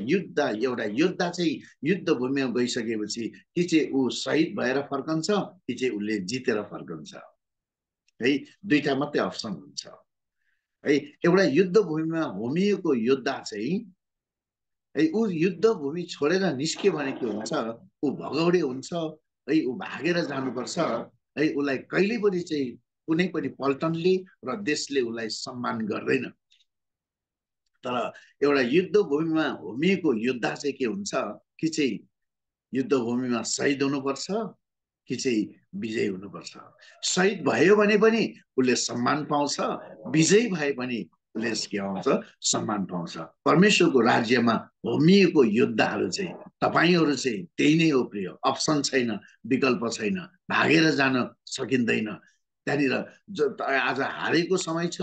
योद्धा चाहिँ युद्ध भूमिमा गइसकेपछि कि चाहिँ ऊ शहीद भएर फर्कन्छ, कि चाहिँ उसले जितेर फर्कन्छ, है। दुईटा मात्रै अप्सन हुन्छ, है। एउटा युद्ध भूमिमा होमिएको योद्धा चाहिँ है, ऊ युद्ध भूमि छोडेर निस्क्यो भने के हुन्छ, ऊ भगौडे हुन्छ, है, ऊ भागेर जानुपर्छ, है। उसलाई कहिले पनि चाहिँ कुनै पनि पल्टनले र देशले उसलाई सम्मान गर्दैन। तर एउटा युद्ध भूमिमा होमिएको योद्धा चाहिँ के हुन्छ, कि चाहिँ युद्ध भूमिमा शहीद हुनुपर्छ, कि चाहिँ विजयी हुनुपर्छ। शहीद भयो भने पनि उसले सम्मान पाउँछ, विजयी भए पनि उसले के आउँछ, सम्मान पाउँछ। परमेश्वरको राज्यमा होमिएको योद्धाहरू चाहिँ तपाईँहरू चाहिँ त्यही नै हो प्रिय। अप्सन छैन, विकल्प छैन, भागेर जान सकिँदैन। त्यहाँनिर आज हारेको समय छ,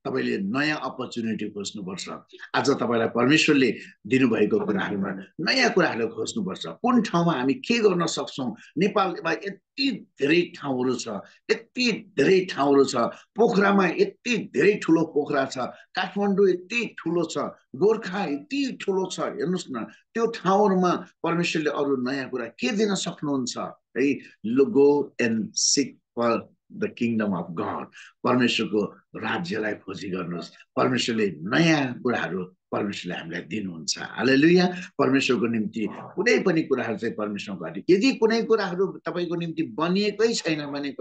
तपाईँले नयाँ अपर्च्युनिटी खोज्नुपर्छ। आज तपाईँलाई परमेश्वरले दिनुभएको कुराहरूमा नयाँ कुराहरू खोज्नुपर्छ। कुन ठाउँमा हामी के गर्न सक्छौँ। नेपालमा यति धेरै ठाउँहरू छ, यति धेरै ठाउँहरू छ। पोखरामा यति धेरै ठुलो पोखरा छ, काठमाडौँ यति ठुलो छ, गोर्खा यति ठुलो छ। हेर्नुहोस् न, त्यो ठाउँहरूमा परमेश्वरले अरू नयाँ कुरा के दिन सक्नुहुन्छ, है। Go and seek for the kingdom of God. परमेश्वरको राज्यलाई खोजी गर्नुहोस्। परमेश्वरले नयाँ कुराहरू परमेश्वरले हामीलाई दिनुहुन्छ। हालेलुया। परमेश्वरको निम्ति कुनै पनि कुराहरू चाहिँ परमेश्वरको लागि, यदि कुनै कुराहरू तपाईँको निम्ति बनिएकै छैन भने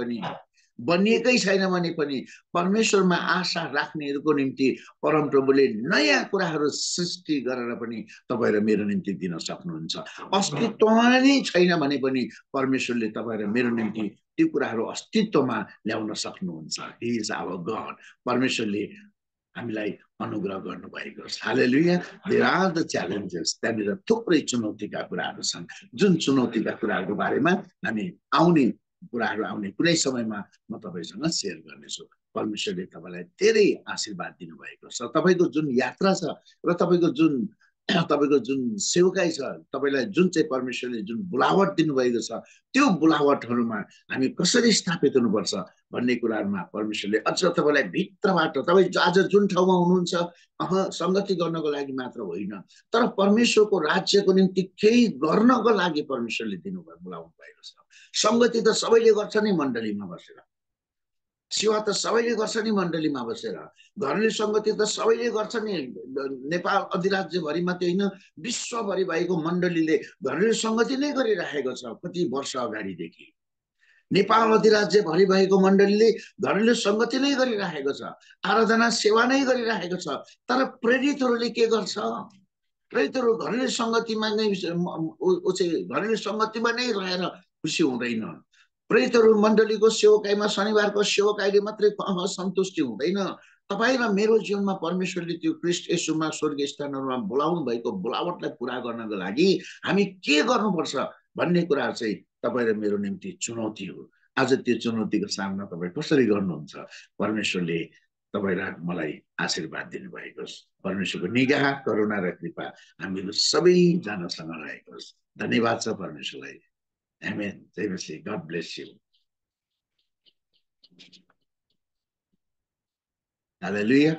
परमेश्वरमा आशा राख्नेहरूको निम्ति परमप्रभुले नयाँ कुराहरू सृष्टि गरेर पनि तपाईँ र मेरो निम्ति दिन सक्नुहुन्छ। अस्तित्वमा नै छैन भने पनि परमेश्वरले तपाईँ र मेरो निम्ति त्यो कुराहरू अस्तित्वमा ल्याउन सक्नुहुन्छ। He is our God. परमेश्वरले हामीलाई अनुग्रह गर्नुभएको छ। हालेलुया। There are the challenges. त्यहाँनिर थुप्रै चुनौतीका कुराहरू छन्, जुन चुनौतीका कुराहरूको बारेमा हामी आउने कुनै समयमा म तपाईँसँग सेयर गर्नेछु। परमेश्वरले तपाईँलाई धेरै आशीर्वाद दिनुभएको छ। तपाईँको जुन यात्रा छ र तपाईँको जुन तपाईको जुन सेवकाई छ, तपाईलाई जुन चाहिँ परमेश्वरले जुन बुलावट दिनुभएको छ, त्यो बुलावटहरूमा हामी कसरी स्थापित हुनुपर्छ भन्ने कुराहरूमा परमेश्वरले अझ तपाईँलाई भित्रबाट, तपाईँ आज जुन ठाउँमा हुनुहुन्छ सङ्गति गर्नको लागि मात्र होइन, तर परमेश्वरको राज्यको निम्ति केही गर्नको लागि परमेश्वरले दिनुभयो, बुलाउनु भएको छ। सङ्गति त सबैले गर्छ नि मण्डलीमा बसेर, सेवा त सबैले गर्छ नि मण्डलीमा बसेर, घरेलु सङ्गति त सबैले गर्छ नि। नेपाल अधिराज्यभरि मात्रै होइन, विश्वभरि भएको मण्डलीले घरेलु सङ्गति नै गरिराखेको छ कति वर्ष अगाडिदेखि। नेपाल अधिराज्यभरि भएको मण्डलीले घरेलु सङ्गति नै गरिराखेको छ, आराधना सेवा नै गरिराखेको छ। तर प्रेरितहरूले के गर्छ? प्रेरितहरू घरेलु सङ्गतिमा नै घरेलु सङ्गतिमा नै रहेर खुसी हुँदैन। प्रेरितहरू मण्डलीको सेवकाईमा, शनिबारको सेवकाईले मात्रै सन्तुष्टि हुँदैन। तपाईँ र मेरो जीवनमा परमेश्वरले त्यो ख्रीष्ट येशूमा स्वर्गीय स्थानहरूमा बोलाउनु भएको बुलावटलाई पुरा गर्नको लागि हामी के गर्नुपर्छ भन्ने कुरा चाहिँ तपाईँ र मेरो निम्ति चुनौती हो। आज त्यो चुनौतीको सामना तपाईँ कसरी गर्नुहुन्छ? परमेश्वरले तपाईँ र मलाई आशीर्वाद दिनुभएको छ। परमेश्वरको निगाह, करुणा र कृपा हामीहरू सबैजनासँग रहेको छ। धन्यवाद छ परमेश्वरलाई। Amen. God bless you. Hallelujah.